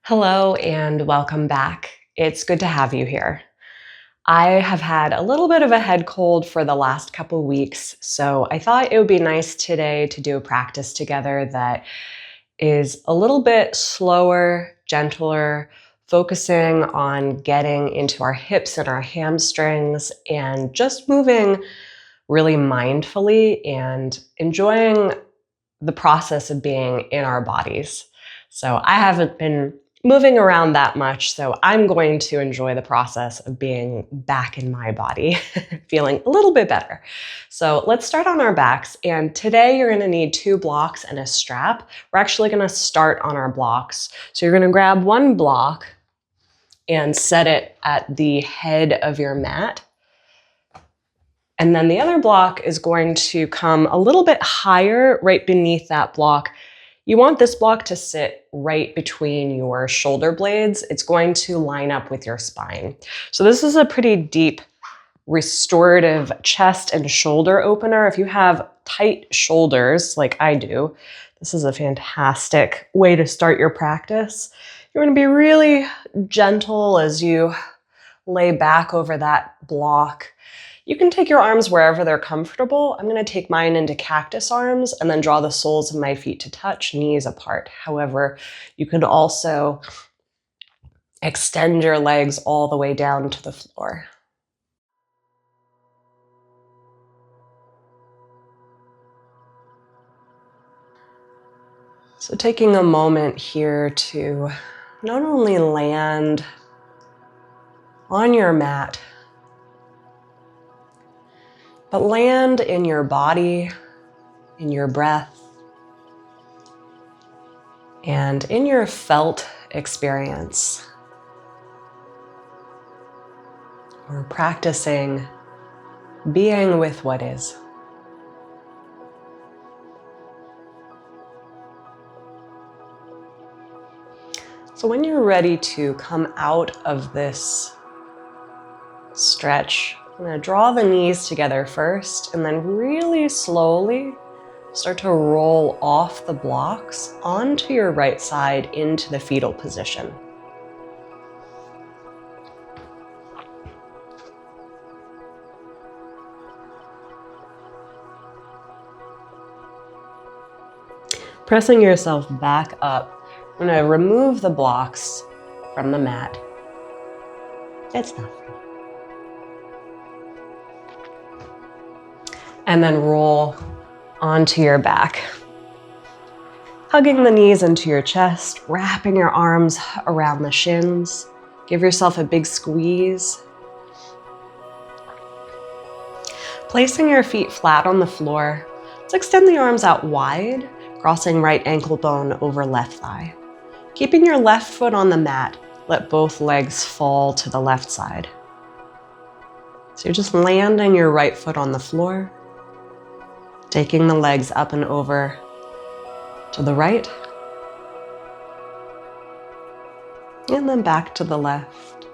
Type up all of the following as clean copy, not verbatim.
Hello and welcome back. It's good to have you here. I have had a little bit of a head cold for the last couple weeks, so I thought it would be nice today to do a practice together that is a little bit slower, gentler, focusing on getting into our hips and our hamstrings and just moving really mindfully and enjoying the process of being in our bodies. So I haven't been moving around that much, so I'm going to enjoy the process of being back in my body, feeling a little bit better. So let's start on our backs, and today you're gonna need 2 blocks and a strap. We're actually gonna start on our blocks. So you're gonna grab one block and set it at the head of your mat. And then the other block is going to come a little bit higher right beneath that block. You want this block to sit right between your shoulder blades. It's going to line up with your spine. So this is a pretty deep restorative chest and shoulder opener. If you have tight shoulders like I do, this is a fantastic way to start your practice. You're going to be really gentle as you lay back over that block. You can take your arms wherever they're comfortable. I'm going to take mine into cactus arms and then draw the soles of my feet to touch, knees apart. However, you can also extend your legs all the way down to the floor. So taking a moment here to not only land on your mat, but land in your body, in your breath, and in your felt experience. We're practicing being with what is. So when you're ready to come out of this stretch, I'm going to draw the knees together first and then really slowly start to roll off the blocks onto your right side into the fetal position. Pressing yourself back up, I'm going to remove the blocks from the mat. It's nothing. And then roll onto your back. Hugging the knees into your chest, wrapping your arms around the shins. Give yourself a big squeeze. Placing your feet flat on the floor, let's extend the arms out wide, crossing right ankle bone over left thigh. Keeping your left foot on the mat, let both legs fall to the left side. So you're just landing your right foot on the floor, taking the legs up and over to the right, and then back to the left.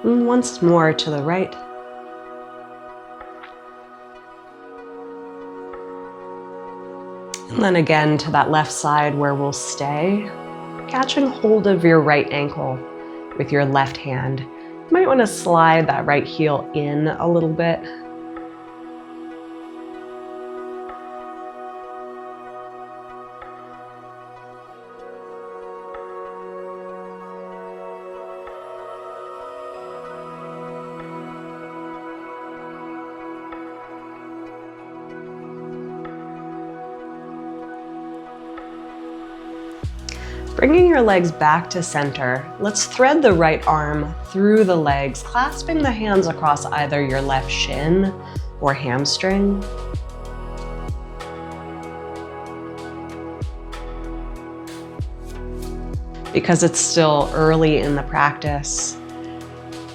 And once more to the right. And then again to that left side where we'll stay, catching hold of your right ankle with your left hand. You might want to slide that right heel in a little bit. Bringing your legs back to center, let's thread the right arm through the legs, clasping the hands across either your left shin or hamstring. Because it's still early in the practice,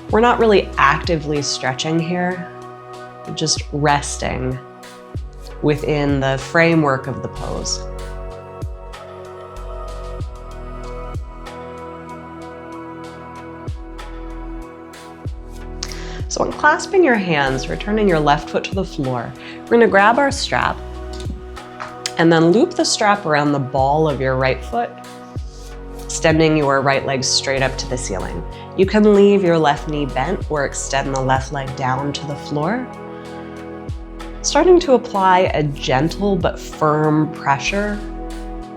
we're not really actively stretching here, we're just resting within the framework of the pose. So unclasping your hands, returning your left foot to the floor, we're going to grab our strap And then loop the strap around the ball of your right foot, extending your right leg straight up to the ceiling. You can leave your left knee bent or extend the left leg down to the floor. Starting to apply a gentle but firm pressure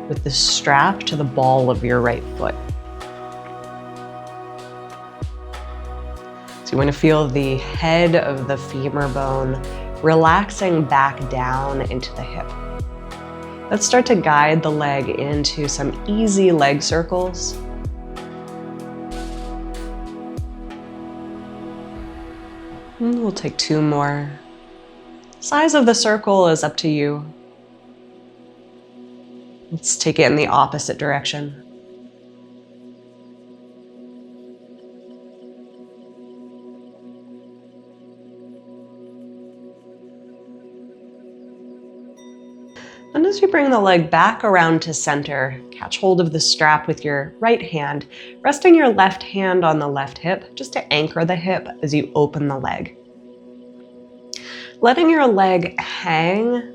with the strap to the ball of your right foot. So you want to feel the head of the femur bone relaxing back down into the hip. Let's start to guide the leg into some easy leg circles. And we'll take 2 more. Size of the circle is up to you. Let's take it in the opposite direction. And as you bring the leg back around to center, catch hold of the strap with your right hand, resting your left hand on the left hip just to anchor the hip as you open the leg. Letting your leg hang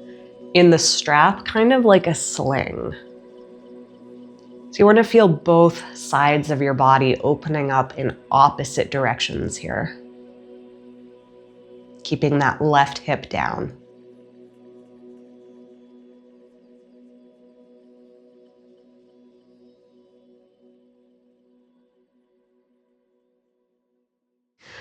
in the strap, kind of like a sling. So you want to feel both sides of your body opening up in opposite directions here. Keeping that left hip down.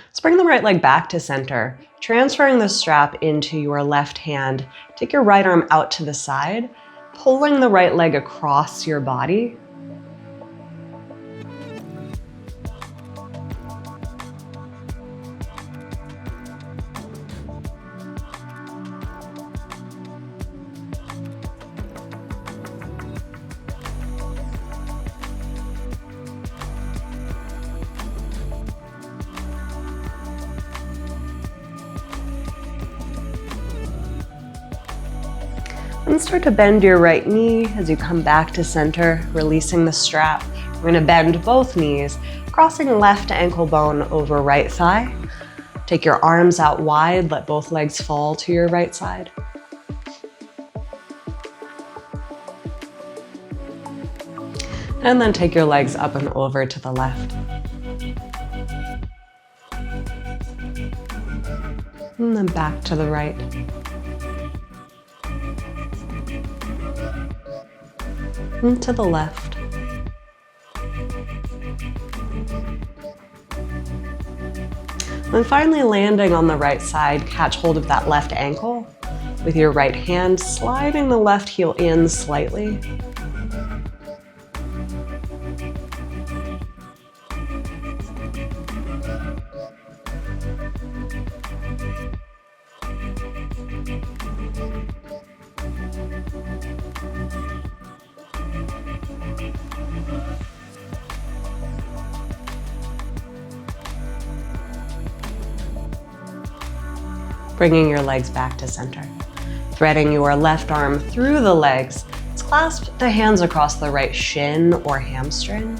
Let's bring the right leg back to center, transferring the strap into your left hand. Take your right arm out to the side, pulling the right leg across your body. And start to bend your right knee as you come back to center, releasing the strap. We're going to bend both knees, crossing left ankle bone over right thigh. Take your arms out wide, let both legs fall to your right side. And then take your legs up and over to the left. And then back to the right. And to the left. And finally landing on the right side, catch hold of that left ankle with your right hand, sliding the left heel in slightly. Bringing your legs back to center. Threading your left arm through the legs. Let's clasp the hands across the right shin or hamstring.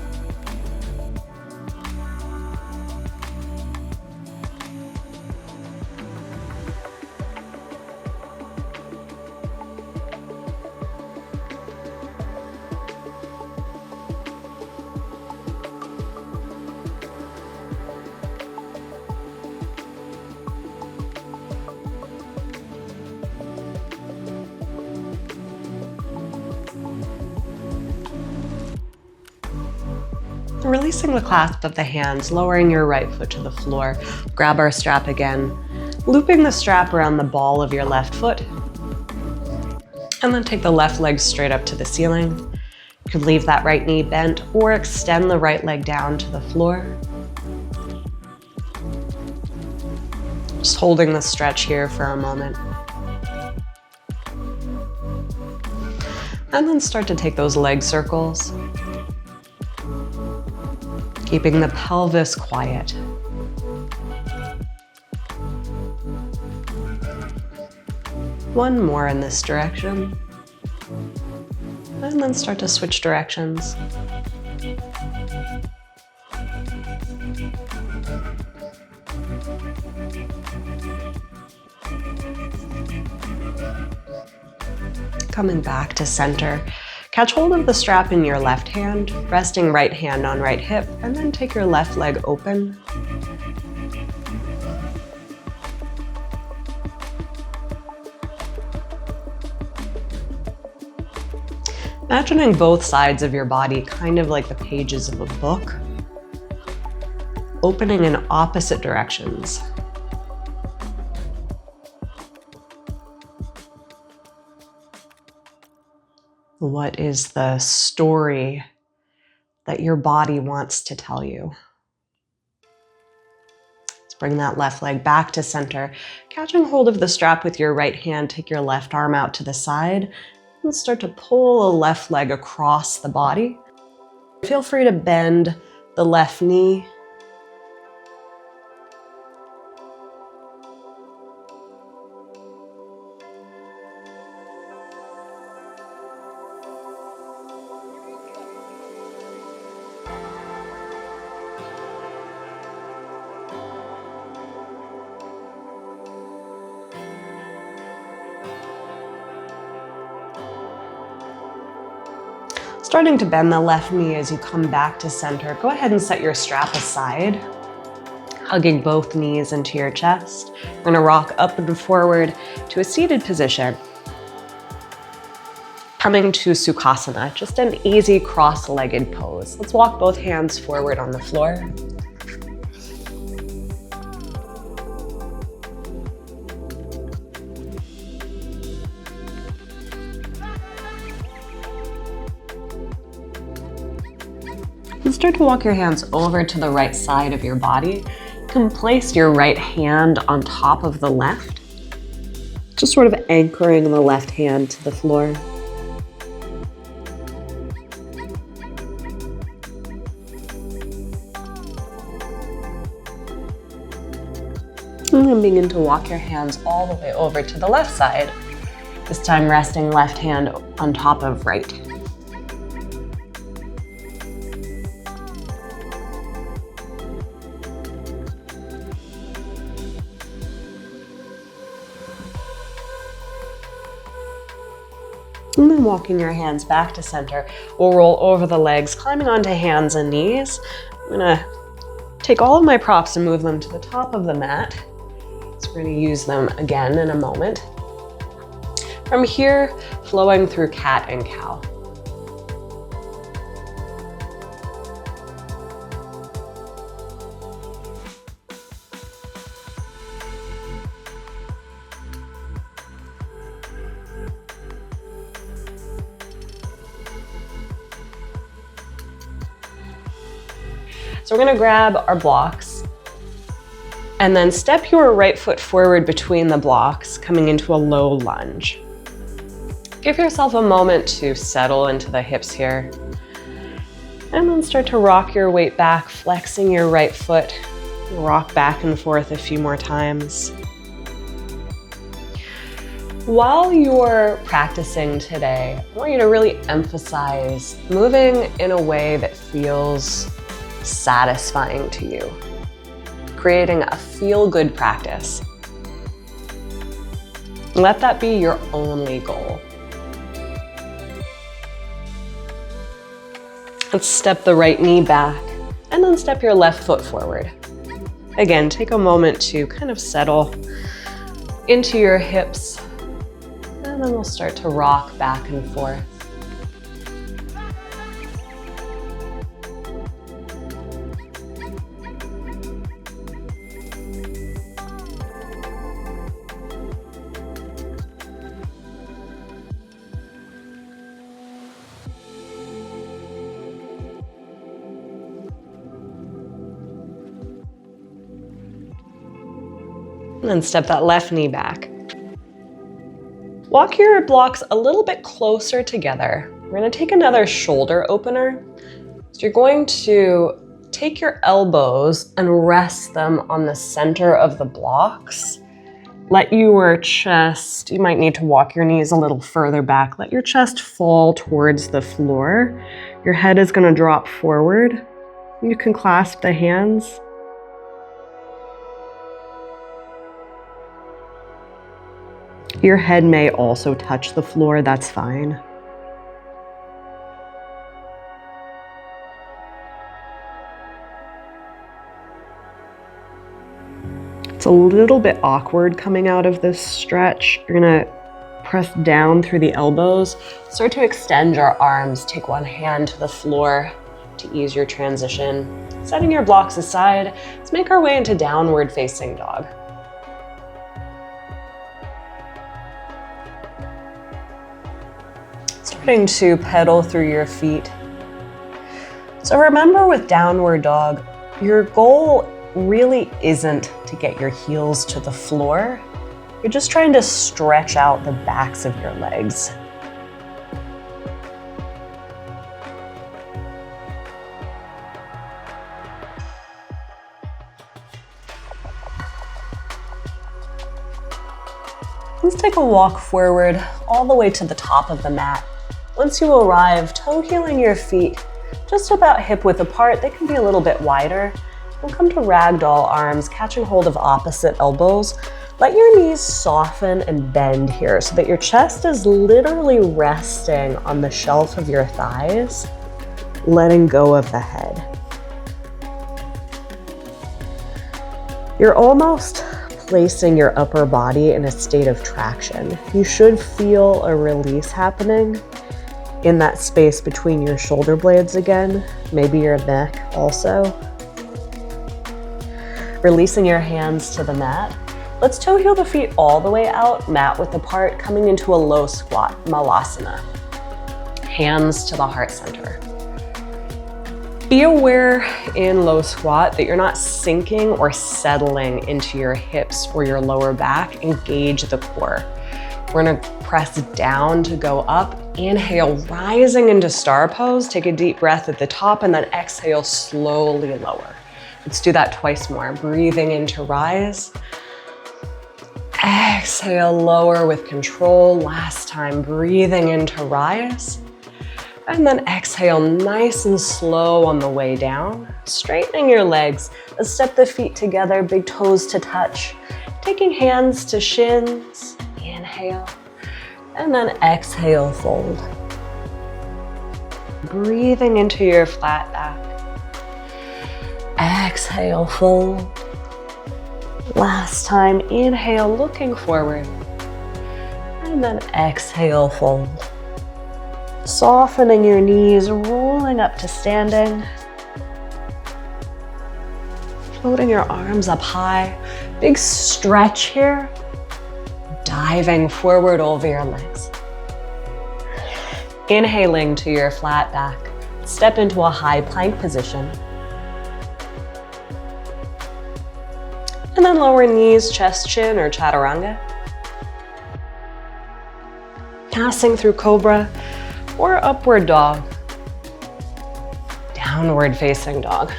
Releasing the clasp of the hands, lowering your right foot to the floor. Grab our strap again, looping the strap around the ball of your left foot. And then take the left leg straight up to the ceiling. You could leave that right knee bent or extend the right leg down to the floor. Just holding the stretch here for a moment. And then start to take those leg circles. Keeping the pelvis quiet. One more in this direction. And then start to switch directions. Coming back to center. Catch hold of the strap in your left hand, resting right hand on right hip, and then take your left leg open. Imagining both sides of your body kind of like the pages of a book, opening in opposite directions. What is the story that your body wants to tell you? Let's bring that left leg back to center. Catching hold of the strap with your right hand, take your left arm out to the side and start to pull a left leg across the body. Feel free to bend the left knee. Starting to bend the left knee as you come back to center. Go ahead and set your strap aside, hugging both knees into your chest. We're gonna rock up and forward to a seated position. Coming to Sukhasana, just an easy cross-legged pose. Let's walk both hands forward on the floor. And start to walk your hands over to the right side of your body. You can place your right hand on top of the left, just sort of anchoring the left hand to the floor. And then begin to walk your hands all the way over to the left side, this time resting left hand on top of right. And then walking your hands back to center, we'll roll over the legs, climbing onto hands and knees. I'm gonna take all of my props and move them to the top of the mat. So we're gonna use them again in a moment. From here, flowing through cat and cow. So we're gonna grab our blocks and then step your right foot forward between the blocks, coming into a low lunge. Give yourself a moment to settle into the hips here. And then start to rock your weight back, flexing your right foot. Rock back and forth a few more times. While you're practicing today, I want you to really emphasize moving in a way that feels satisfying to you, creating a feel-good practice. Let that be your only goal. Let's step the right knee back and then step your left foot forward. Again, take a moment to kind of settle into your hips, and then we'll start to rock back and forth. And then step that left knee back. Walk your blocks a little bit closer together. We're going to take another shoulder opener. So you're going to take your elbows and rest them on the center of the blocks. Let your chest, you might need to walk your knees a little further back. Let your chest fall towards the floor. Your head is going to drop forward. You can clasp the hands. Your head may also touch the floor, that's fine. It's a little bit awkward coming out of this stretch. You're gonna press down through the elbows. Start to extend your arms. Take one hand to the floor to ease your transition. Setting your blocks aside, let's make our way into downward facing dog. Starting to pedal through your feet. So remember, with downward dog, your goal really isn't to get your heels to the floor. You're just trying to stretch out the backs of your legs. Let's take a walk forward all the way to the top of the mat. Once you arrive, toe heeling your feet just about hip width apart. They can be a little bit wider. We'll come to ragdoll arms, catching hold of opposite elbows. Let your knees soften and bend here so that your chest is literally resting on the shelf of your thighs, letting go of the head. You're almost placing your upper body in a state of traction. You should feel a release happening in that space between your shoulder blades again, maybe your neck also. Releasing your hands to the mat. Let's toe heel the feet all the way out, mat width apart, coming into a low squat, malasana. Hands to the heart center. Be aware in low squat that you're not sinking or settling into your hips or your lower back. Engage the core. We're gonna press down to go up. Inhale, rising into star pose. Take a deep breath at the top and then exhale, slowly lower. Let's do that twice more. Breathing in to rise. Exhale, lower with control. Last time, breathing in to rise. And then exhale, nice and slow on the way down. Straightening your legs. Let's step the feet together, big toes to touch. Taking hands to shins. Inhale. And then exhale, fold. Breathing into your flat back. Exhale, fold. Last time, inhale, looking forward. And then exhale, fold. Softening your knees, rolling up to standing. Floating your arms up high. Big stretch here. Diving forward over your legs. Inhaling to your flat back. Step into a high plank position. And then lower knees, chest, chin, or chaturanga. Passing through cobra or upward dog. Downward facing dog.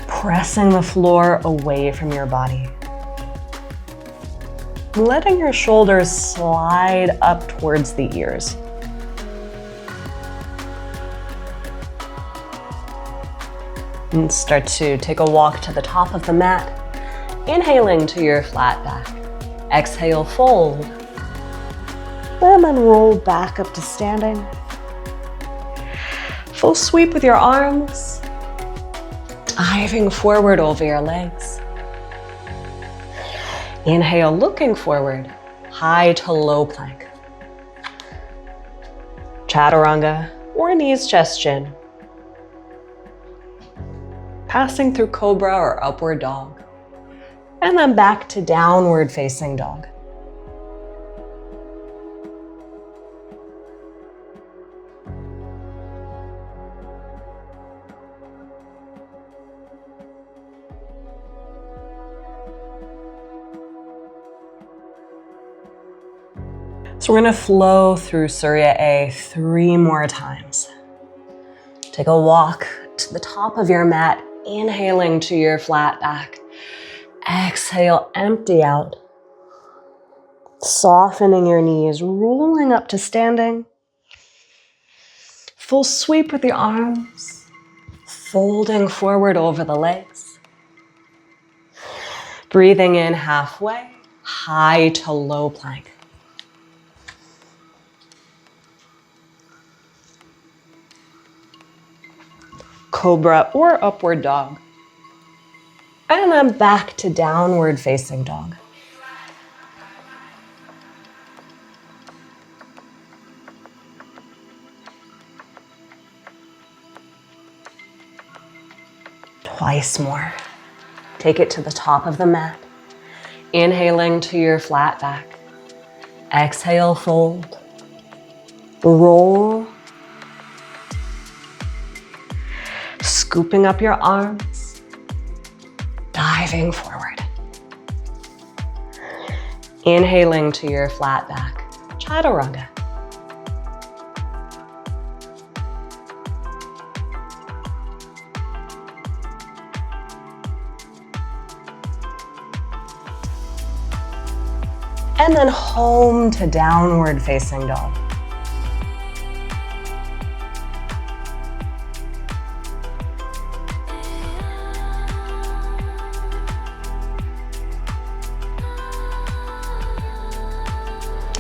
Pressing the floor away from your body. Letting your shoulders slide up towards the ears. And start to take a walk to the top of the mat. Inhaling to your flat back. Exhale, fold. And then roll back up to standing. Full sweep with your arms. Diving forward over your legs. Inhale, looking forward. High to low plank. Chaturanga or knees, chest, chin. Passing through cobra or upward dog. And then back to downward facing dog. So we're gonna flow through Surya A 3 more times. Take a walk to the top of your mat, inhaling to your flat back. Exhale, empty out. Softening your knees, rolling up to standing. Full sweep with the arms. folding forward over the legs. Breathing in halfway, high to low plank. Cobra or upward dog. And then back to downward facing dog. Twice more. Take it to the top of the mat. Inhaling to your flat back. Exhale, fold. Roll. Scooping up your arms. Diving forward. Inhaling to your flat back. Chaturanga. And then home to downward facing dog.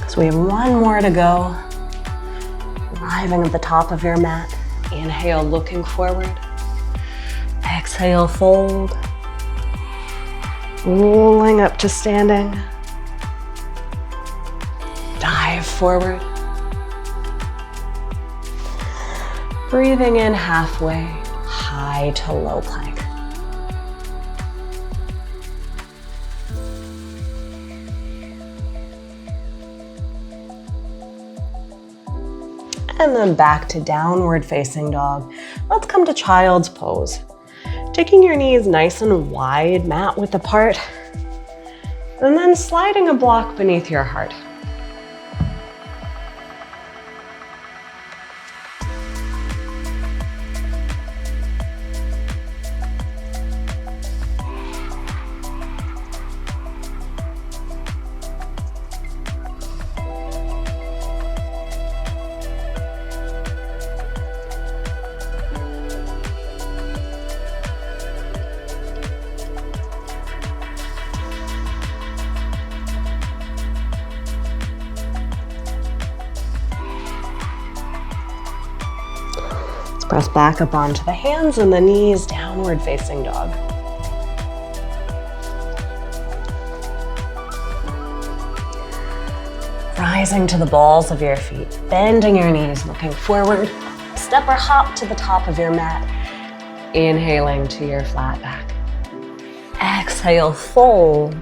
So we have one more to go. Arriving at the top of your mat. Inhale, looking forward. Exhale, fold. Rolling up to standing. Dive forward. Breathing in halfway, high to low plank. And then back to downward facing dog. Let's come to child's pose. Taking your knees nice and wide, mat width apart, and then sliding a block beneath your heart. Press back up onto the hands and the knees, downward facing dog. Rising to the balls of your feet, bending your knees, looking forward. Step or hop to the top of your mat. Inhaling to your flat back. Exhale, fold.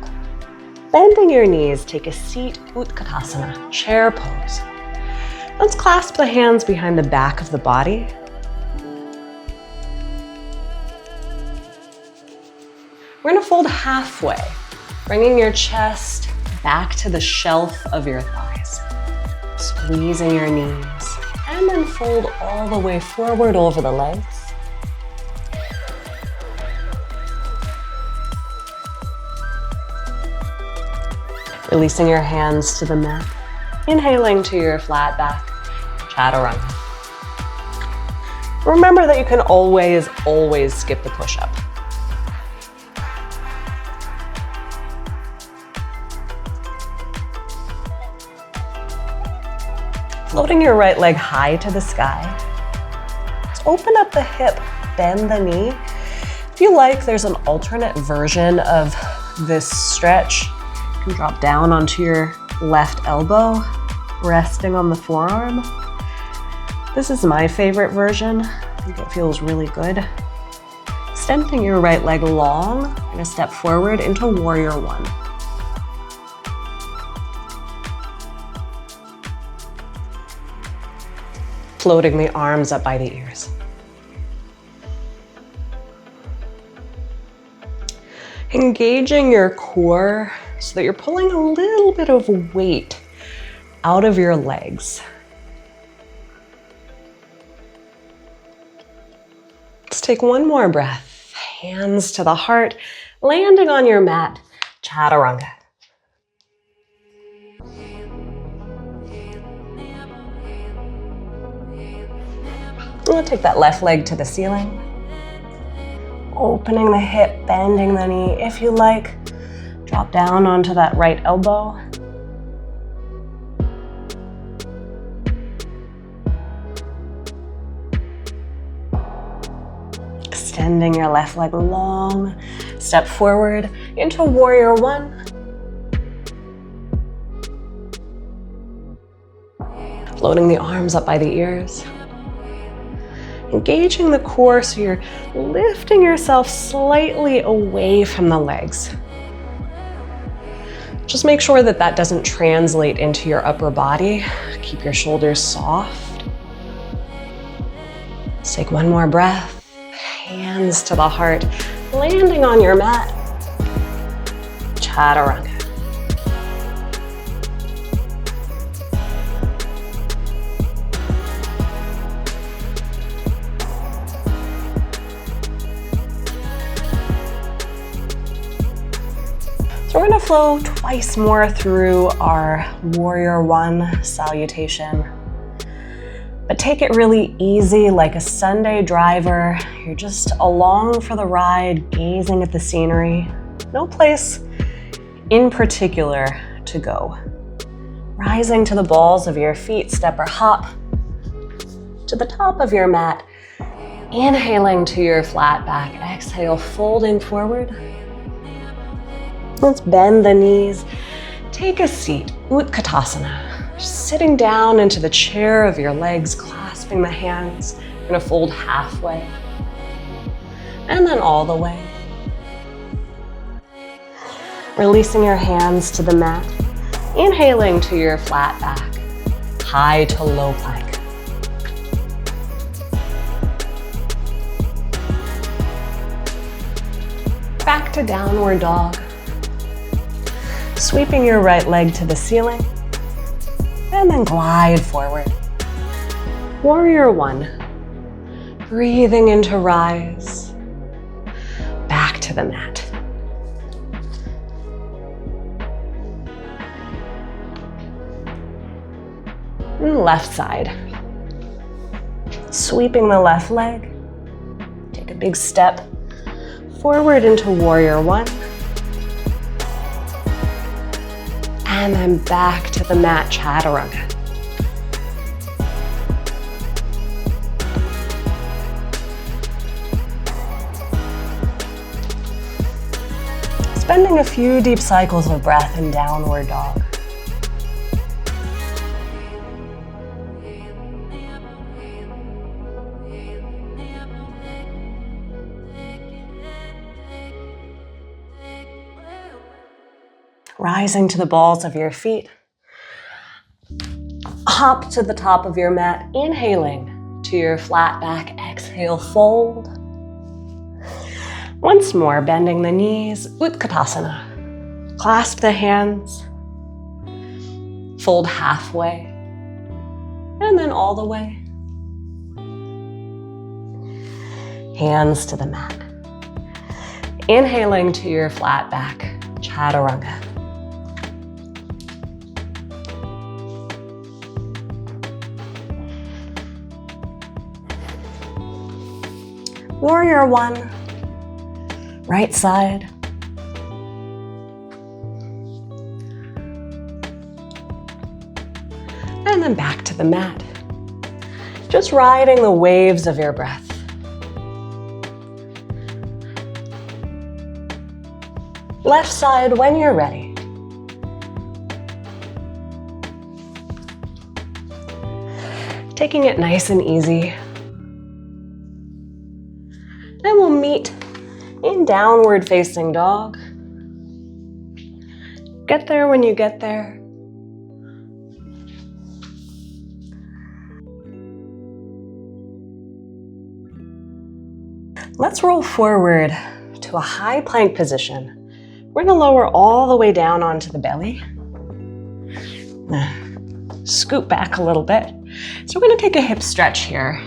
Bending your knees, take a seat, Utkatasana, chair pose. Let's clasp the hands behind the back of the body. We're gonna fold halfway, bringing your chest back to the shelf of your thighs. Squeezing your knees, and then fold all the way forward over the legs. Releasing your hands to the mat. Inhaling to your flat back, Chaturanga. Remember that you can always skip the push-up. Floating your right leg high to the sky. Let's open up the hip, bend the knee. If you like, there's an alternate version of this stretch. You can drop down onto your left elbow, resting on the forearm. This is my favorite version. I think it feels really good. Extending your right leg long, you're gonna step forward into warrior one. Floating the arms up by the ears. Engaging your core so that you're pulling a little bit of weight out of your legs. Let's take one more breath. Hands to the heart, landing on your mat, Chaturanga. We'll take that left leg to the ceiling. Opening the hip, bending the knee. If you like, drop down onto that right elbow. Extending your left leg long. Step forward into warrior one. Floating the arms up by the ears. Engaging the core so you're lifting yourself slightly away from the legs. Just make sure that that doesn't translate into your upper body. Keep your shoulders soft. Let's take one more breath. Hands to the heart, landing on your mat. Chaturanga. So we're going to flow twice more through our warrior one salutation. But take it really easy, like a Sunday driver. You're just along for the ride, gazing at the scenery. No place in particular to go. Rising to the balls of your feet, step or hop to the top of your mat. Inhaling to your flat back. Exhale, folding forward. Let's bend the knees. Take a seat, Utkatasana. Sitting down into the chair of your legs, clasping the hands. You're gonna fold halfway. And then all the way. Releasing your hands to the mat. Inhaling to your flat back. High to low plank. Back to downward dog. Sweeping your right leg to the ceiling, and then glide forward. Warrior one. Breathing into rise. Back to the mat. And left side. Sweeping the left leg. Take a big step forward into warrior one. And then back to the mat, chaturanga. Spending a few deep cycles of breath in downward dog. Rising to the balls of your feet. Hop to the top of your mat, inhaling to your flat back. Exhale, fold. Once more, bending the knees, Utkatasana. Clasp the hands. Fold halfway. And then all the way. Hands to the mat. Inhaling to your flat back, chaturanga. Warrior one, right side. And then back to the mat. Just riding the waves of your breath. Left side when you're ready. Taking it nice and easy. Then we'll meet in downward facing dog. Get there when you get there. Let's roll forward to a high plank position. We're gonna lower all the way down onto the belly. Scoot back a little bit. So we're gonna take a hip stretch here.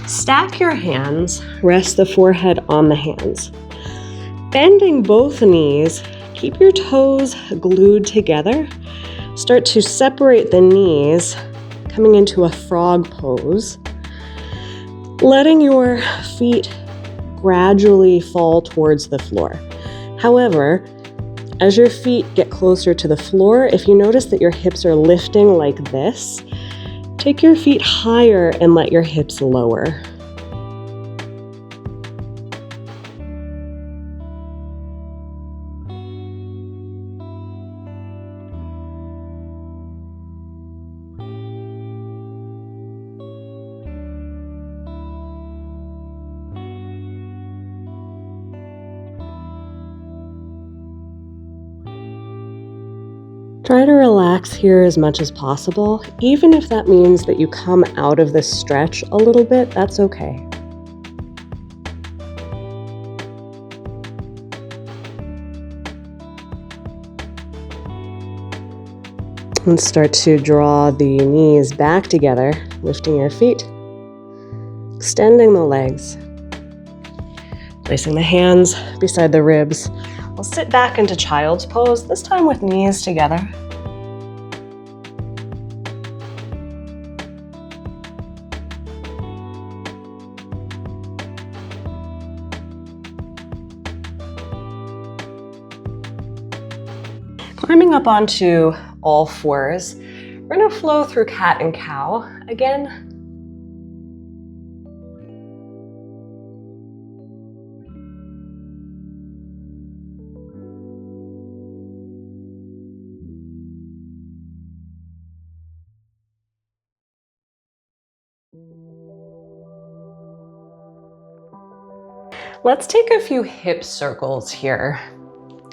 Stack your hands, rest the forehead on the hands. Bending both knees, keep your toes glued together. Start to separate the knees, coming into a frog pose. Letting your feet gradually fall towards the floor. However, as your feet get closer to the floor, if you notice that your hips are lifting like this, take your feet higher and let your hips lower. Try to relax here as much as possible. Even if that means that you come out of this stretch a little bit, that's okay. And start to draw the knees back together, lifting your feet, extending the legs, placing the hands beside the ribs. We'll sit back into child's pose, this time with knees together. Climbing up onto all fours, we're going to flow through cat and cow again. Let's take a few hip circles here.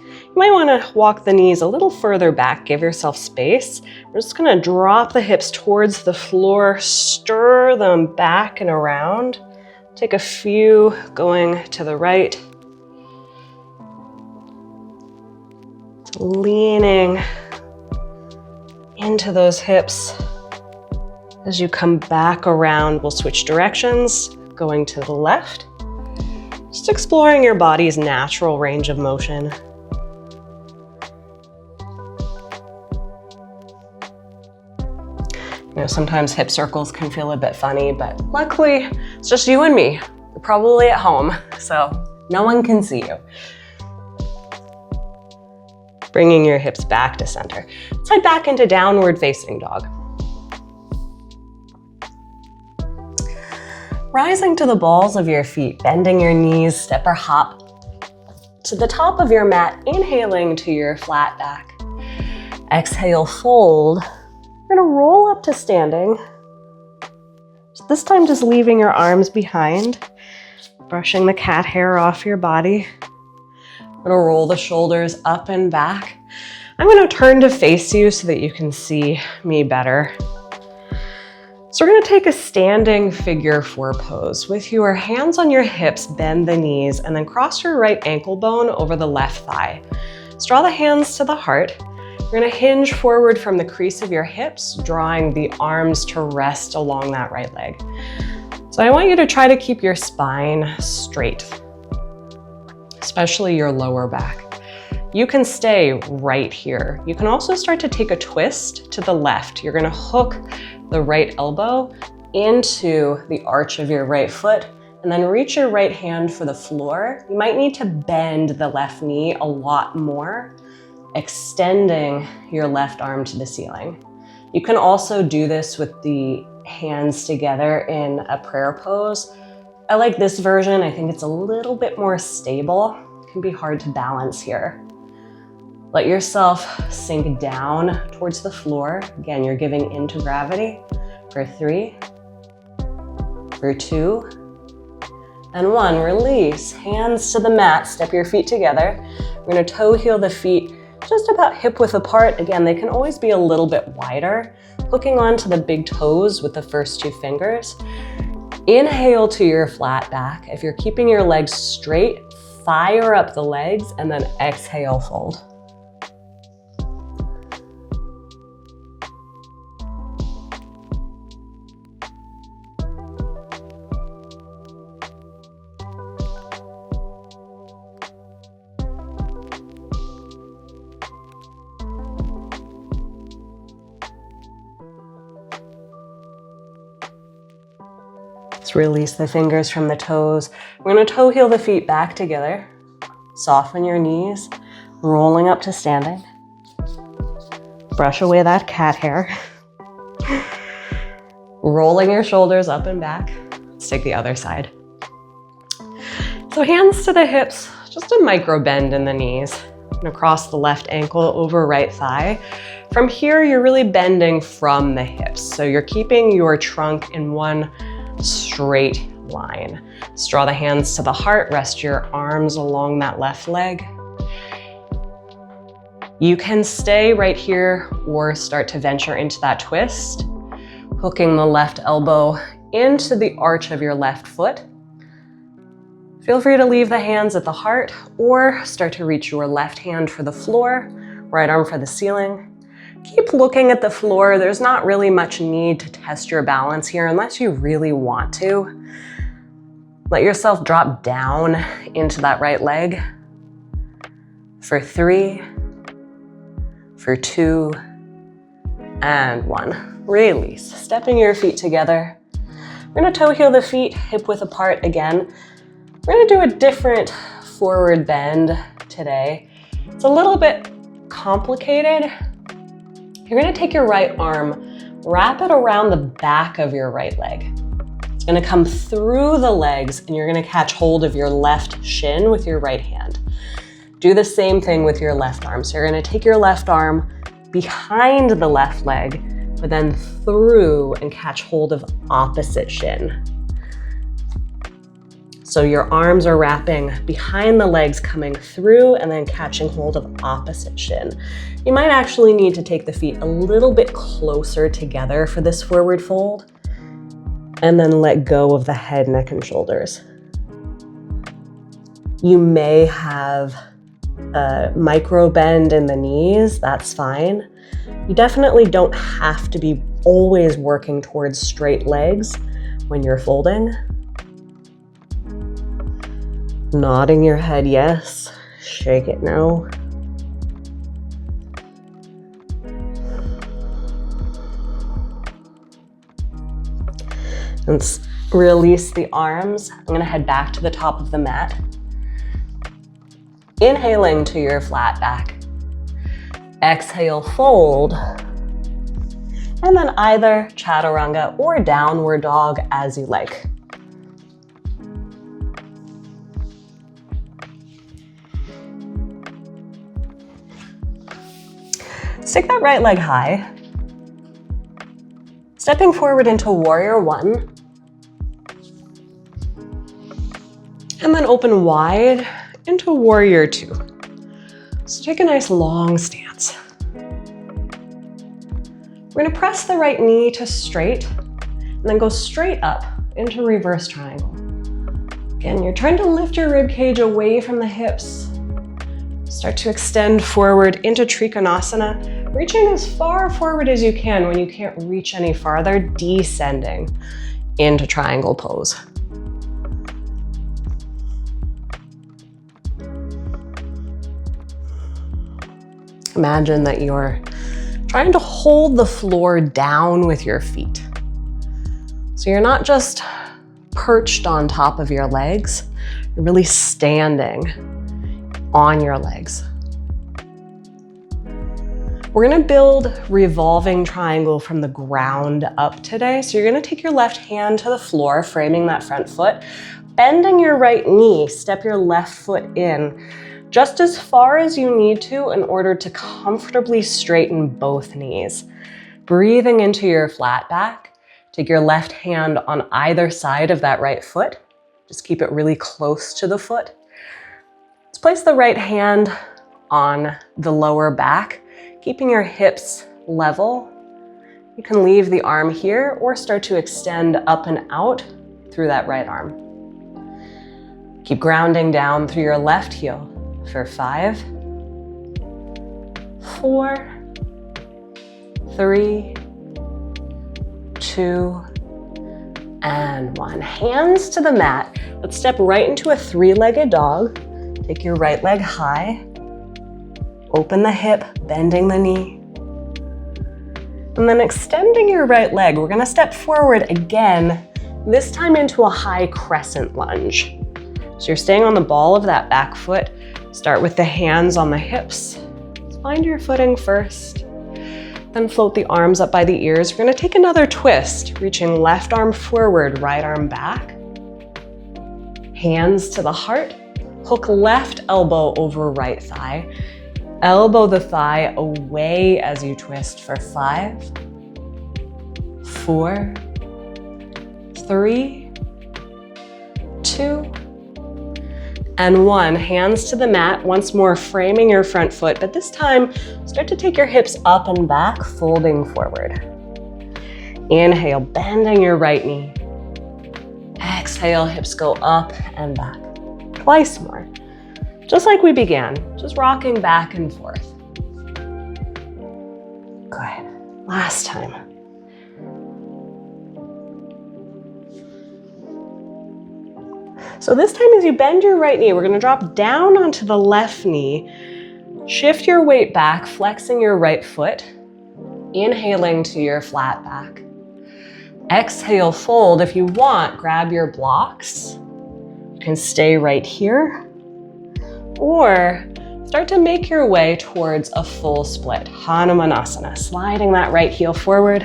You might want to walk the knees a little further back, give yourself space. We're just going to drop the hips towards the floor, stir them back and around. Take a few going to the right. Leaning into those hips. As you come back around, we'll switch directions, going to the left. Just exploring your body's natural range of motion. You know, sometimes hip circles can feel a bit funny, but luckily it's just you and me. You're probably at home, so no one can see you. Bringing your hips back to center. Let's head back into downward facing dog. Rising to the balls of your feet, bending your knees, step or hop to the top of your mat, inhaling to your flat back. Exhale, fold. We're gonna roll up to standing. This time just leaving your arms behind, brushing the cat hair off your body. I'm gonna roll the shoulders up and back. I'm gonna turn to face you so that you can see me better. So we're gonna take a standing figure four pose. With your hands on your hips, bend the knees, and then cross your right ankle bone over the left thigh. Just draw the hands to the heart. You're gonna hinge forward from the crease of your hips, drawing the arms to rest along that right leg. So I want you to try to keep your spine straight, especially your lower back. You can stay right here. You can also start to take a twist to the left. You're gonna hook the right elbow into the arch of your right foot, and then reach your right hand for the floor. You might need to bend the left knee a lot more, extending your left arm to the ceiling. You can also do this with the hands together in a prayer pose. I like this version. I think it's a little bit more stable. It can be hard to balance here. Let yourself sink down towards the floor. Again, you're giving into gravity for 3, for 2, and 1. Release, hands to the mat, step your feet together. We're gonna toe heel the feet just about hip width apart. Again, they can always be a little bit wider, hooking onto the big toes with the first 2 fingers. Inhale to your flat back. If you're keeping your legs straight, fire up the legs, and then exhale, fold. Just release the fingers from the toes. We're gonna toe heel the feet back together. Soften your knees, rolling up to standing. Brush away that cat hair. Rolling your shoulders up and back. Let's take the other side. So hands to the hips, just a micro bend in the knees. And across the left ankle over right thigh. From here, you're really bending from the hips. So you're keeping your trunk in one straight line. Just draw the hands to the heart, rest your arms along that left leg. You can stay right here or start to venture into that twist, hooking the left elbow into the arch of your left foot. Feel free to leave the hands at the heart or start to reach your left hand for the floor, right arm for the ceiling. Keep looking at the floor. There's not really much need to test your balance here unless you really want to. Let yourself drop down into that right leg for 3, for 2, and 1. Release, stepping your feet together. We're gonna toe heel the feet, hip width apart again. We're gonna do a different forward bend today. It's a little bit complicated. You're gonna take your right arm, wrap it around the back of your right leg. It's gonna come through the legs and you're gonna catch hold of your left shin with your right hand. Do the same thing with your left arm. So you're gonna take your left arm behind the left leg, but then through and catch hold of opposite shin. So your arms are wrapping behind the legs, coming through and then catching hold of opposite shin. You might actually need to take the feet a little bit closer together for this forward fold and then let go of the head, neck, and shoulders. You may have a micro bend in the knees, that's fine. You definitely don't have to be always working towards straight legs when you're folding. Nodding your head yes, shake it no. And release the arms. I'm gonna head back to the top of the mat. Inhaling to your flat back. Exhale, fold. And then either chaturanga or downward dog as you like. Stick that right leg high. Stepping forward into warrior 1. And then open wide into warrior 2. So take a nice long stance. We're gonna press the right knee to straight and then go straight up into reverse triangle. Again, you're trying to lift your rib cage away from the hips. Start to extend forward into Trikonasana, reaching as far forward as you can. When you can't reach any farther, descending into triangle pose. Imagine that you're trying to hold the floor down with your feet. So you're not just perched on top of your legs, you're really standing on your legs. We're gonna build revolving triangle from the ground up today. So you're gonna take your left hand to the floor, framing that front foot, bending your right knee, step your left foot in, just as far as you need to in order to comfortably straighten both knees. Breathing into your flat back, take your left hand on either side of that right foot. Just keep it really close to the foot. Let's place the right hand on the lower back, keeping your hips level. You can leave the arm here or start to extend up and out through that right arm. Keep grounding down through your left heel for 5, 4, 3, 2, and 1. Hands to the mat. Let's step right into a 3-legged dog. Take your right leg high. Open the hip, bending the knee. And then extending your right leg. We're gonna step forward again, this time into a high crescent lunge. So you're staying on the ball of that back foot. Start with the hands on the hips. Find your footing first. Then float the arms up by the ears. We're gonna take another twist, reaching left arm forward, right arm back. Hands to the heart. Hook left elbow over right thigh. Elbow the thigh away as you twist for 5, 4, 3, 2, and 1. Hands to the mat, once more framing your front foot, but this time start to take your hips up and back, folding forward. Inhale, bending your right knee. Exhale, hips go up and back. Twice more. Just like we began, just rocking back and forth. Good. Last time. So this time as you bend your right knee, we're gonna drop down onto the left knee, shift your weight back, flexing your right foot, inhaling to your flat back. Exhale, fold. If you want, grab your blocks. You can stay right here, or start to make your way towards a full split, Hanumanasana, sliding that right heel forward.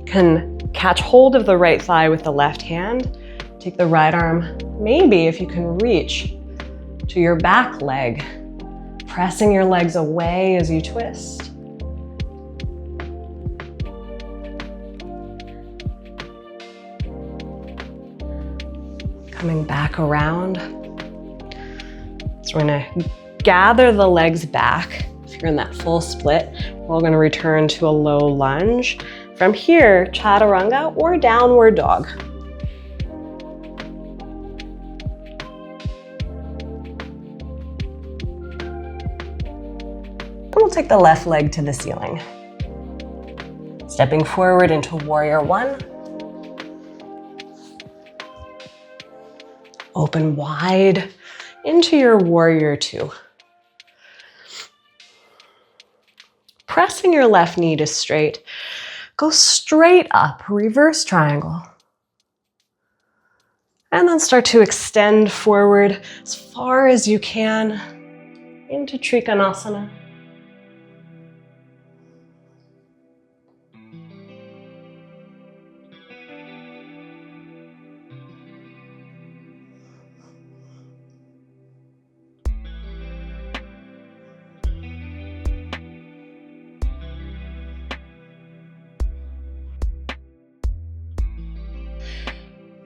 Can catch hold of the right thigh with the left hand. Take the right arm, maybe if you can reach to your back leg, pressing your legs away as you twist. Coming back around. So we're gonna gather the legs back. If you're in that full split, we're gonna return to a low lunge. From here, chaturanga or downward dog. We'll take the left leg to the ceiling. Stepping forward into warrior one. Open wide into your warrior two. Pressing your left knee to straight. Go straight up, reverse triangle. And then start to extend forward as far as you can into Trikonasana.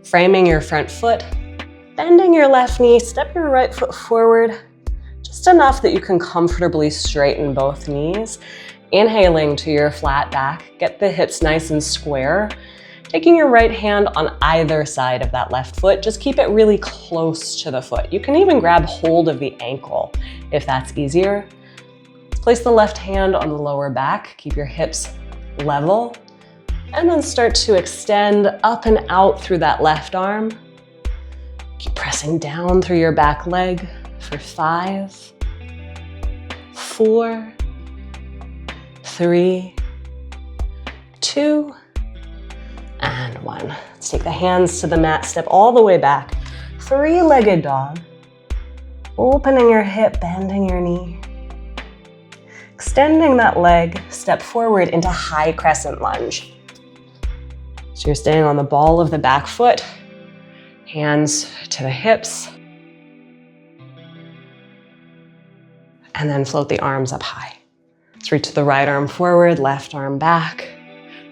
Framing your front foot, bending your left knee, step your right foot forward, just enough that you can comfortably straighten both knees. Inhaling to your flat back, get the hips nice and square. Taking your right hand on either side of that left foot, just keep it really close to the foot. You can even grab hold of the ankle if that's easier. Place the left hand on the lower back, keep your hips level. And then start to extend up and out through that left arm. Keep pressing down through your back leg for 5, 4, 3, 2, and 1. Let's take the hands to the mat, step all the way back. Three-legged dog. Opening your hip, bending your knee. Extending that leg, step forward into high crescent lunge. So you're staying on the ball of the back foot, hands to the hips, and then float the arms up high. Let's reach the right arm forward, left arm back.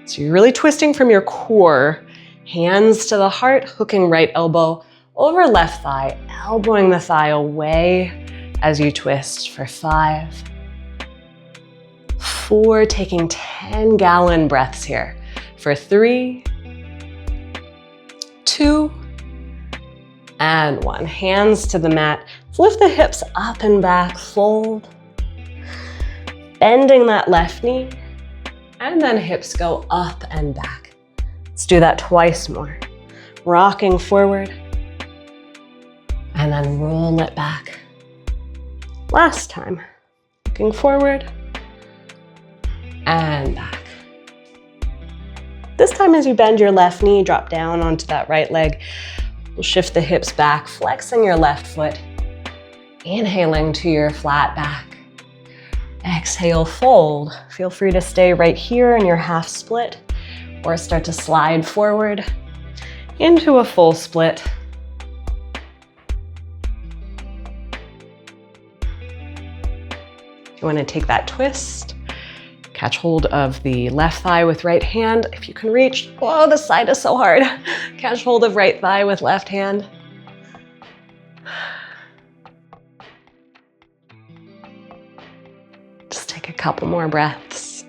So you're really twisting from your core, hands to the heart, hooking right elbow over left thigh, elbowing the thigh away as you twist for 5, 4, taking 10-gallon breaths here for 3, 2, and 1. Hands to the mat. Let's lift the hips up and back, fold. Bending that left knee, and then hips go up and back. Let's do that twice more. Rocking forward, and then roll it back. Last time. Looking forward, and back. This time as you bend your left knee, drop down onto that right leg. We'll shift the hips back, flexing your left foot. Inhaling to your flat back. Exhale, fold. Feel free to stay right here in your half split or start to slide forward into a full split. You want to take that twist, catch hold of the left thigh with right hand. If you can reach, oh, the side is so hard. Catch hold of right thigh with left hand. Just take a couple more breaths.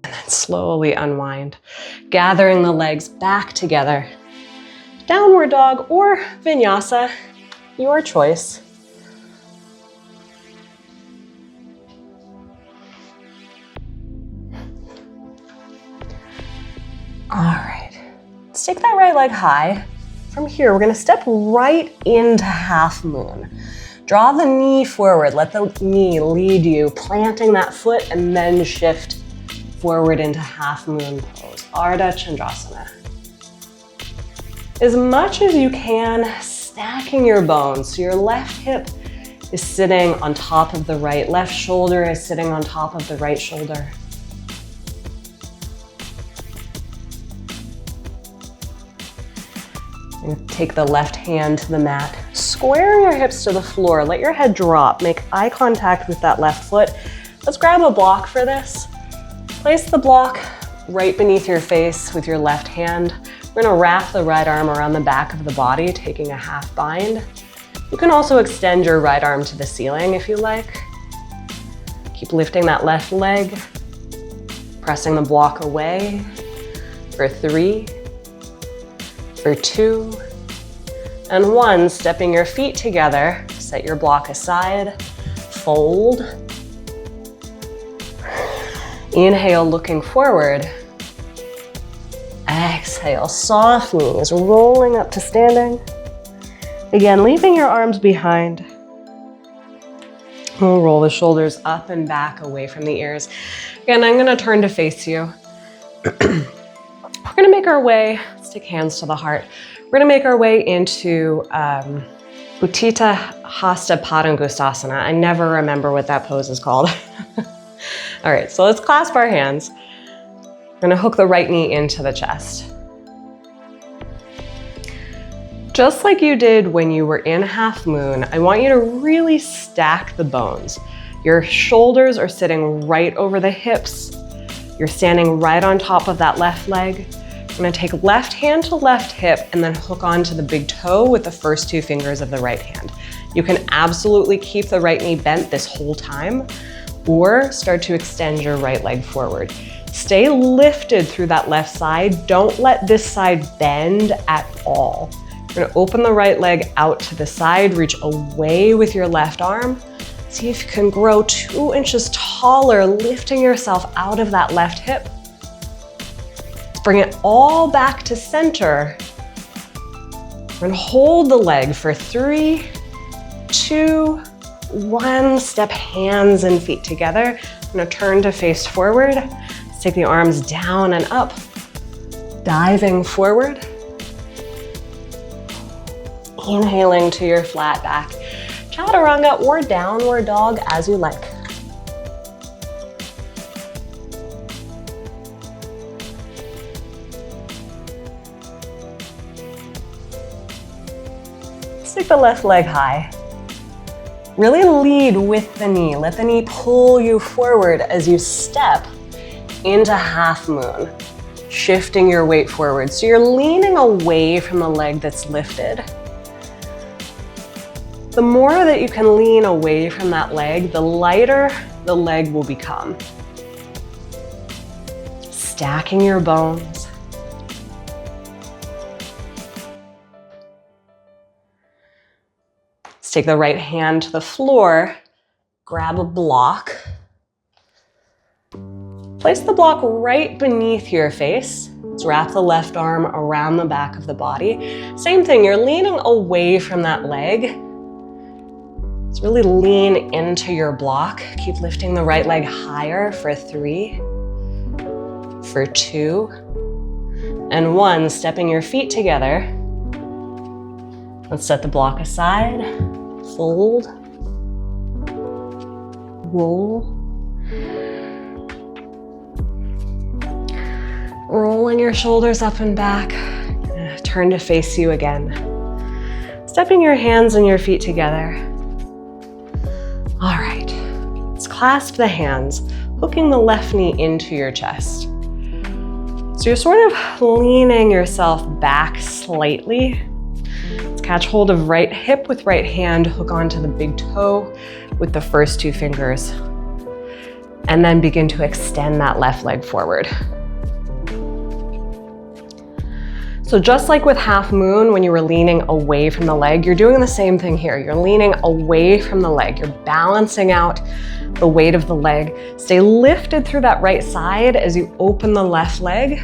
And then slowly unwind, gathering the legs back together. Downward dog or vinyasa. Your choice. All right, let's take that right leg high. From here, we're gonna step right into half moon. Draw the knee forward, let the knee lead you, planting that foot and then shift forward into half moon pose, Ardha Chandrasana. As much as you can, stacking your bones. So your left hip is sitting on top of the right, left shoulder is sitting on top of the right shoulder. And take the left hand to the mat. Square your hips to the floor. Let your head drop. Make eye contact with that left foot. Let's grab a block for this. Place the block right beneath your face with your left hand. We're gonna wrap the right arm around the back of the body, taking a half bind. You can also extend your right arm to the ceiling if you like. Keep lifting that left leg, pressing the block away for 3, for 2, and 1. Stepping your feet together, set your block aside, fold. Inhale, looking forward. Exhale, soft knees, rolling up to standing. Again, leaving your arms behind. We'll roll the shoulders up and back away from the ears. Again, I'm gonna turn to face you. We're gonna make our way, let's take hands to the heart. We're gonna make our way into Utthita Hasta Padangusthasana. I never remember what that pose is called. All right, so let's clasp our hands. We're gonna hook the right knee into the chest. Just like you did when you were in half moon, I want you to really stack the bones. Your shoulders are sitting right over the hips. You're standing right on top of that left leg. We're gonna take left hand to left hip and then hook onto the big toe with the first 2 fingers of the right hand. You can absolutely keep the right knee bent this whole time or start to extend your right leg forward. Stay lifted through that left side. Don't let this side bend at all. You're gonna open the right leg out to the side, reach away with your left arm. See if you can grow 2 inches taller, lifting yourself out of that left hip. Let's bring it all back to center. We're gonna hold the leg for 3, 2, 1. Step hands and feet together. I'm gonna turn to face forward. Let's take the arms down and up, diving forward. Inhaling to your flat back. Chaturanga or downward dog as you like. Stick the left leg high. Really lead with the knee. Let the knee pull you forward as you step into half moon, shifting your weight forward. So you're leaning away from the leg that's lifted. The more that you can lean away from that leg, the lighter the leg will become. Stacking your bones. Let's take the right hand to the floor, grab a block. Place the block right beneath your face. Let's wrap the left arm around the back of the body. Same thing, you're leaning away from that leg. So really lean into your block. Keep lifting the right leg higher for 3, for 2, and 1. Stepping your feet together. Let's set the block aside. Fold. Roll. Rolling your shoulders up and back. Turn to face you again. Stepping your hands and your feet together. All right, let's clasp the hands, hooking the left knee into your chest. So you're sort of leaning yourself back slightly. Let's catch hold of right hip with right hand, hook onto the big toe with the first 2 fingers, and then begin to extend that left leg forward. So just like with half moon, when you were leaning away from the leg, you're doing the same thing here. You're leaning away from the leg. You're balancing out the weight of the leg. Stay lifted through that right side as you open the left leg.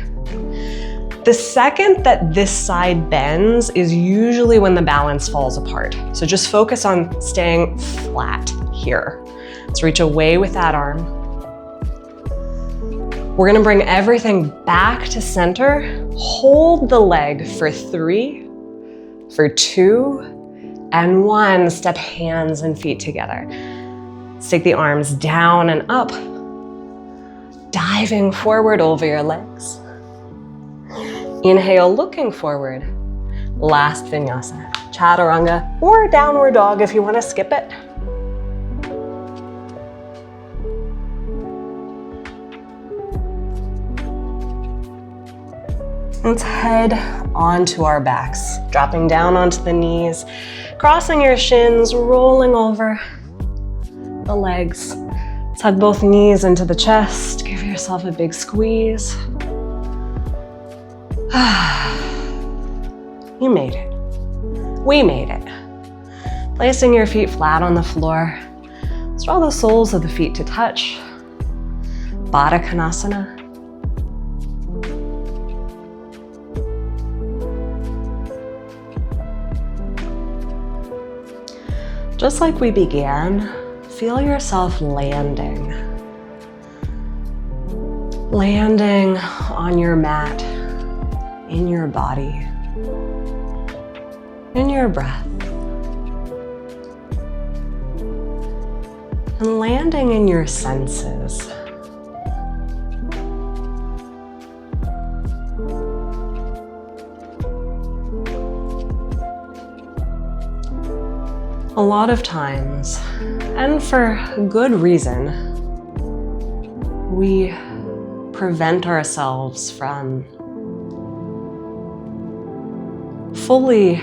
The second that this side bends is usually when the balance falls apart. So just focus on staying flat here. Let's reach away with that arm. We're gonna bring everything back to center. Hold the leg for 3, for 2, and 1. Step hands and feet together. Let's take the arms down and up, diving forward over your legs. Inhale, looking forward. Last vinyasa, chaturanga, or downward dog if you want to skip it. Let's head onto our backs, dropping down onto the knees, crossing your shins, rolling over the legs. Let's hug both knees into the chest. Give yourself a big squeeze. You made it. We made it. Placing your feet flat on the floor. Let's draw the soles of the feet to touch. Baddha Konasana. Just like we began, feel yourself landing. Landing on your mat, in your body, in your breath. And landing in your senses. A lot of times, and for good reason, we prevent ourselves from fully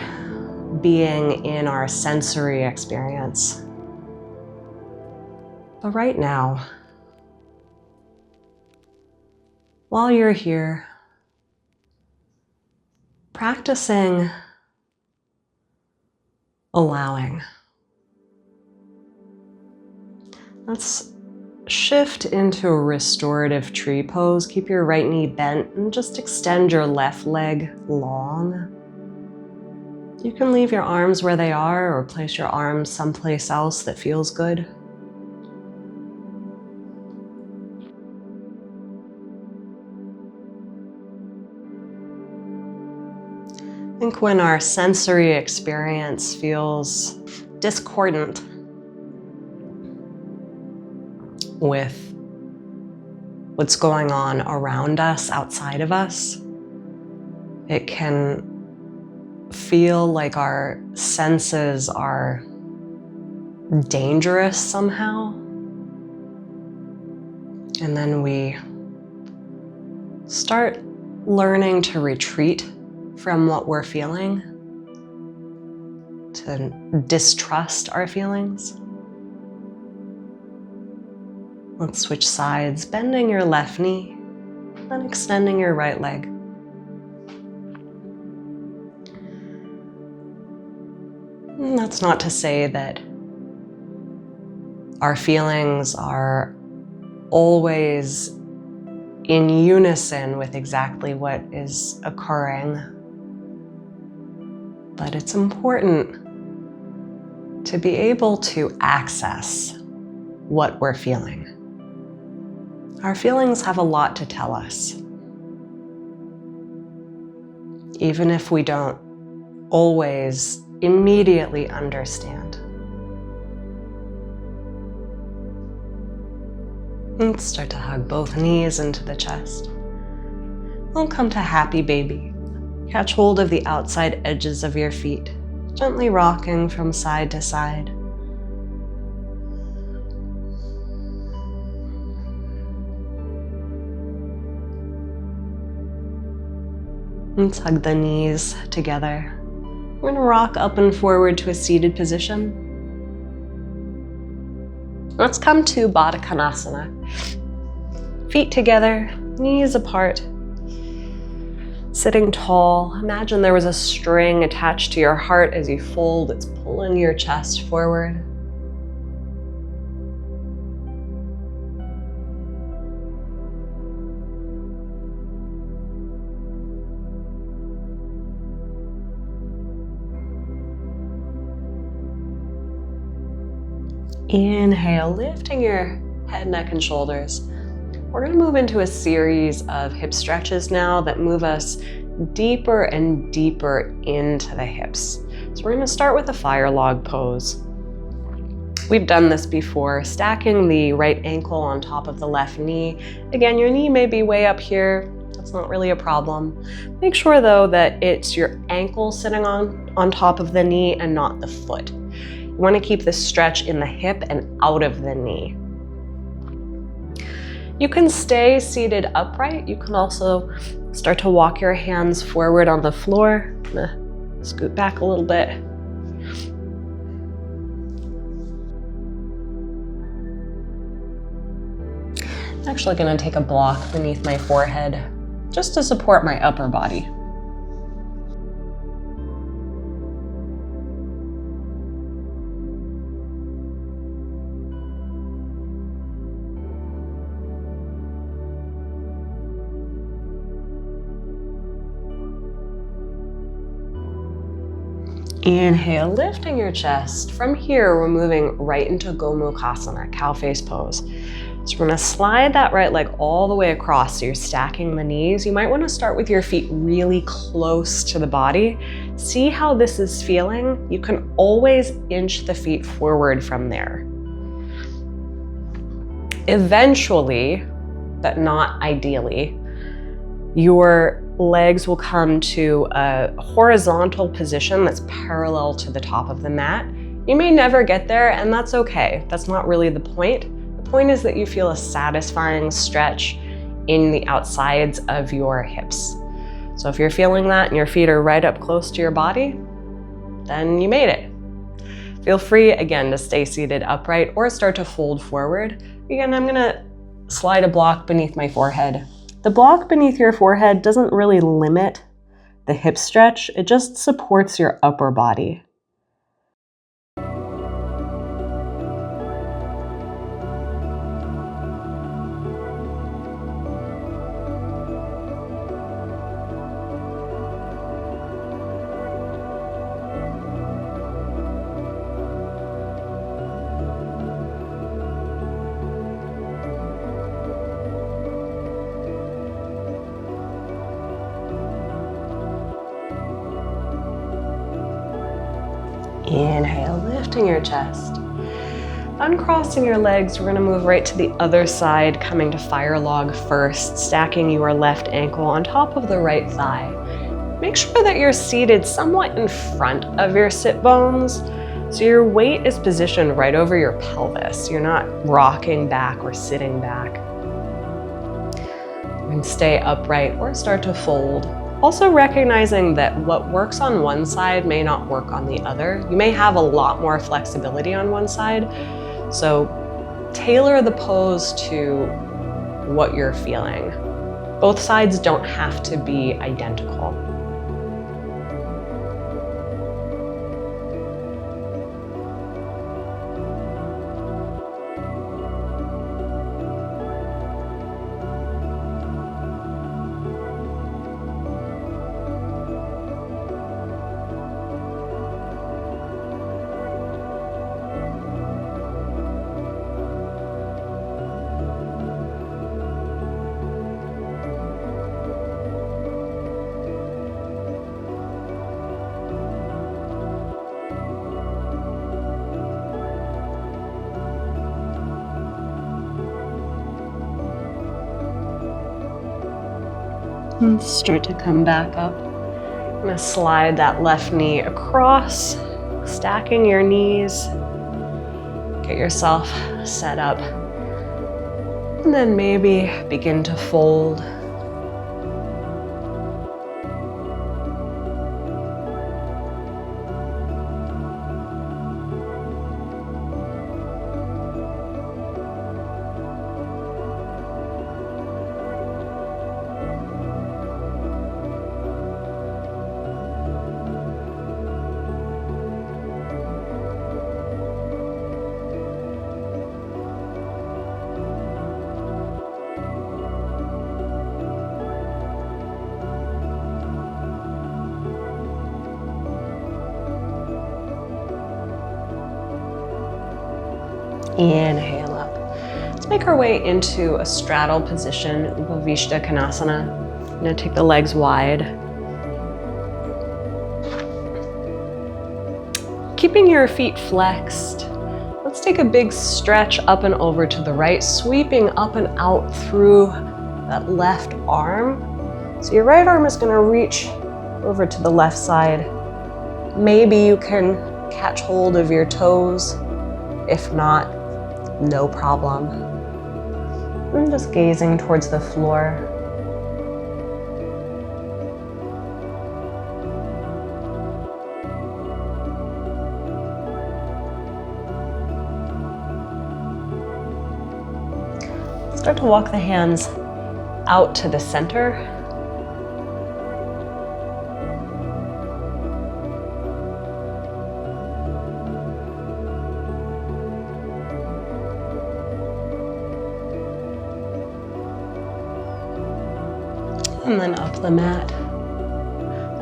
being in our sensory experience. But right now, while you're here, practicing allowing. Let's shift into a restorative tree pose. Keep your right knee bent and just extend your left leg long. You can leave your arms where they are or place your arms someplace else that feels good. I think when our sensory experience feels discordant with what's going on around us, outside of us, it can feel like our senses are dangerous somehow. And then we start learning to retreat from what we're feeling, to distrust our feelings. Let's switch sides, bending your left knee, then extending your right leg. And that's not to say that our feelings are always in unison with exactly what is occurring. But it's important to be able to access what we're feeling. Our feelings have a lot to tell us. Even if we don't always immediately understand. And start to hug both knees into the chest. We'll come to happy baby. Catch hold of the outside edges of your feet, gently rocking from side to side. Let's hug the knees together. We're gonna rock up and forward to a seated position. Let's come to Baddha Konasana. Feet together, knees apart. Sitting tall, imagine there was a string attached to your heart as you fold. It's pulling your chest forward. Inhale, lifting your head, neck, and shoulders. We're going to move into a series of hip stretches now that move us deeper and deeper into the hips. So we're going to start with a fire log pose. We've done this before, stacking the right ankle on top of the left knee. Again, your knee may be way up here. That's not really a problem. Make sure though that it's your ankle sitting on top of the knee and not the foot. You want to keep the stretch in the hip and out of the knee. You can stay seated upright. You can also start to walk your hands forward on the floor. I'm gonna scoot back a little bit. I'm actually going to take a block beneath my forehead just to support my upper body. Inhale, lifting your chest. From here, we're moving right into Gomukhasana, cow face pose. So we're gonna slide that right leg all the way across, so you're stacking the knees. You might wanna start with your feet really close to the body. See how this is feeling. You can always inch the feet forward from there. Eventually, but not ideally, your legs will come to a horizontal position that's parallel to the top of the mat. You may never get there, and that's okay. That's not really the point. The point is that you feel a satisfying stretch in the outsides of your hips. So if you're feeling that and your feet are right up close to your body, then you made it. Feel free, again, to stay seated upright or start to fold forward. Again, I'm gonna slide a block beneath my forehead. The block beneath your forehead doesn't really limit the hip stretch, it just supports your upper body. Inhale, lifting your chest. Uncrossing your legs, we're gonna move right to the other side, coming to fire log first, stacking your left ankle on top of the right thigh. Make sure that you're seated somewhat in front of your sit bones, so your weight is positioned right over your pelvis. You're not rocking back or sitting back. You can stay upright or start to fold. Also recognizing that what works on one side may not work on the other. You may have a lot more flexibility on one side, so tailor the pose to what you're feeling. Both sides don't have to be identical. And start to come back up. I'm gonna slide that left knee across, stacking your knees. Get yourself set up. And then maybe begin to fold. Inhale up. Let's make our way into a straddle position, Voetsch Konasana. I'm going to take the legs wide. Keeping your feet flexed, let's take a big stretch up and over to the right, sweeping up and out through that left arm. So your right arm is going to reach over to the left side. Maybe you can catch hold of your toes. If not, no problem. I'm just gazing towards the floor. Start to walk the hands out to the center. And then up the mat.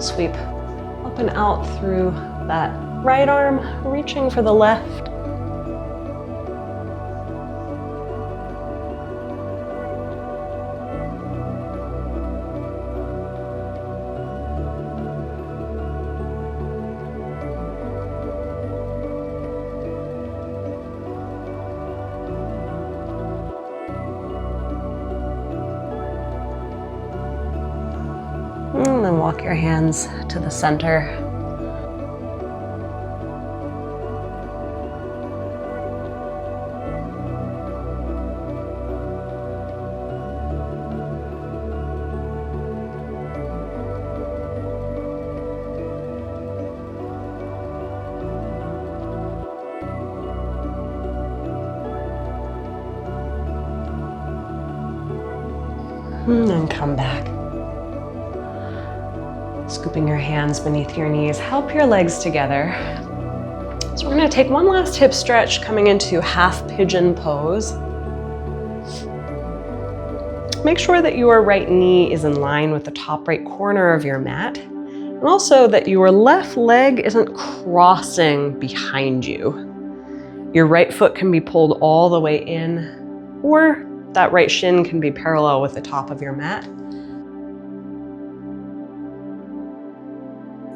Sweep up and out through that right arm, reaching for the left. And then walk your hands to the center. And then come back. Scooping your hands beneath your knees, help your legs together. So we're going to take one last hip stretch, coming into half pigeon pose. Make sure that your right knee is in line with the top right corner of your mat, and also that your left leg isn't crossing behind you. Your right foot can be pulled all the way in, or that right shin can be parallel with the top of your mat.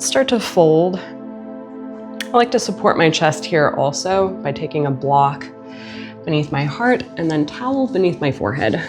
Start to fold. I like to support my chest here also by taking a block beneath my heart and then towel beneath my forehead.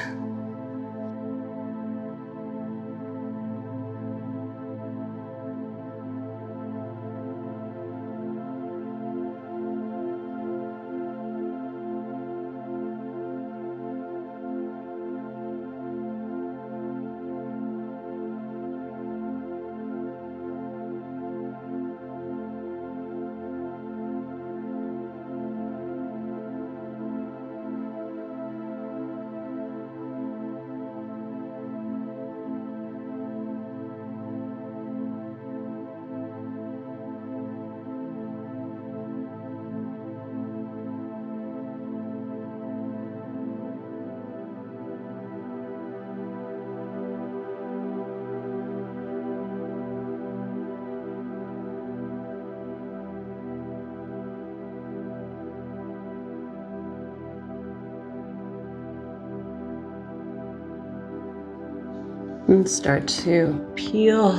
And start to peel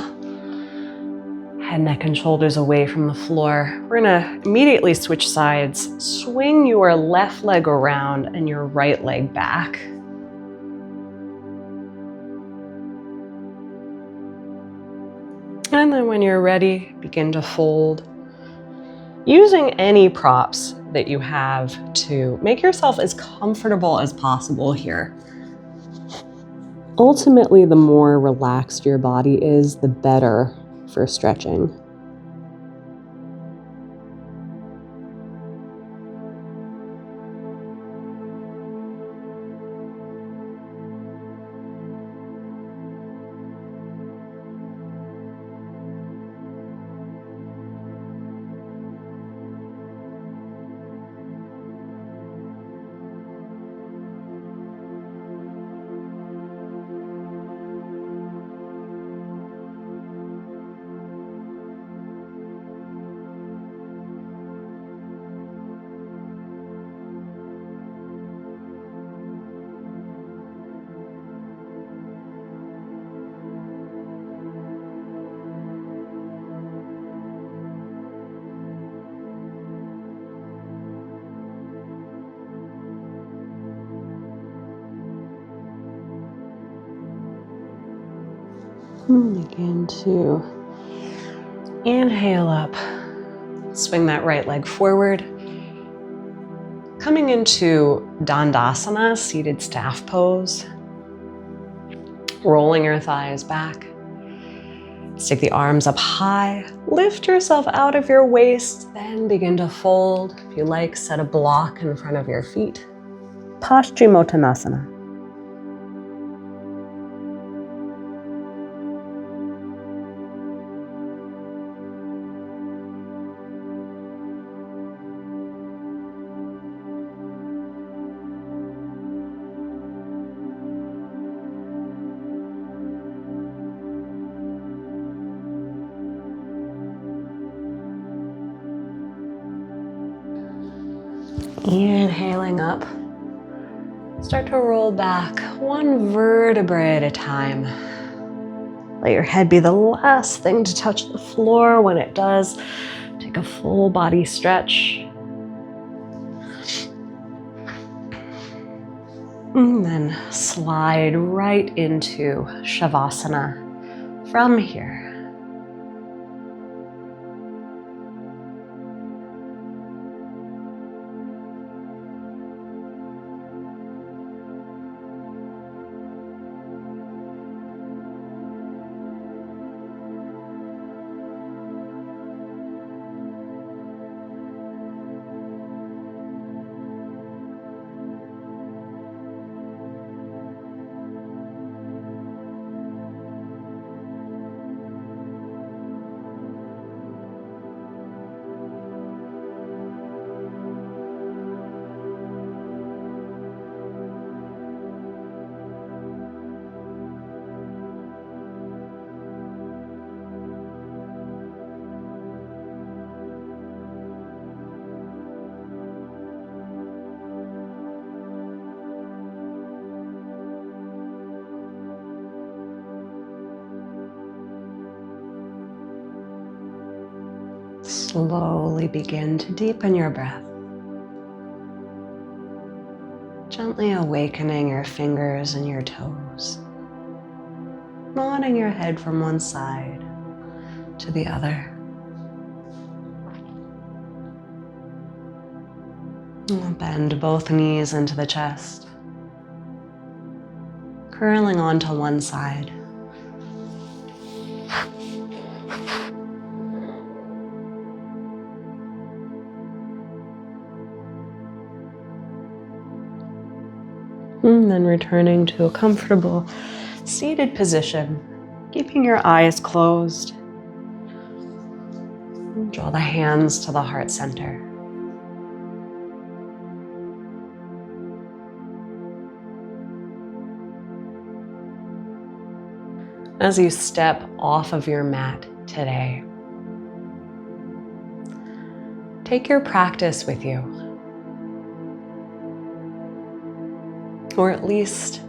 head, neck, and shoulders away from the floor. We're gonna immediately switch sides. Swing your left leg around and your right leg back. And then when you're ready, begin to fold, using any props that you have to make yourself as comfortable as possible here. Ultimately, the more relaxed your body is, the better for stretching. Begin to inhale up. Swing that right leg forward. Coming into Dandasana, seated staff pose. Rolling your thighs back. Stick the arms up high. Lift yourself out of your waist. Then begin to fold. If you like, set a block in front of your feet. Paschimottanasana. Inhaling up. Start to roll back one vertebrae at a time. Let your head be the last thing to touch the floor. When it does, take a full body stretch. And then slide right into Shavasana from here. Slowly begin to deepen your breath. Gently awakening your fingers and your toes. Nodding your head from one side to the other. Bend both knees into the chest. Curling onto one side. And then returning to a comfortable seated position, keeping your eyes closed. Draw the hands to the heart center. As you step off of your mat today, take your practice with you. Or at least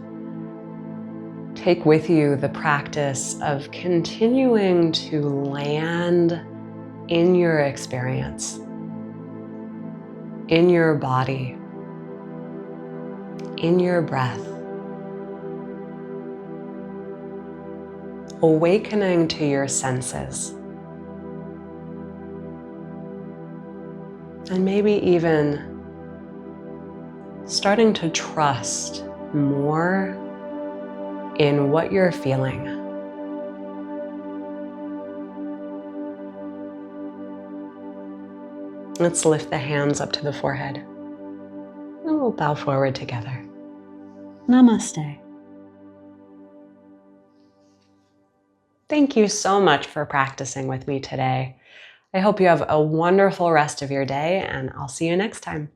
take with you the practice of continuing to land in your experience, in your body, in your breath. awakening to your senses. And maybe even starting to trust more in what you're feeling. Let's lift the hands up to the forehead and we'll bow forward together. Namaste. Thank you so much for practicing with me today. I hope you have a wonderful rest of your day, and I'll see you next time.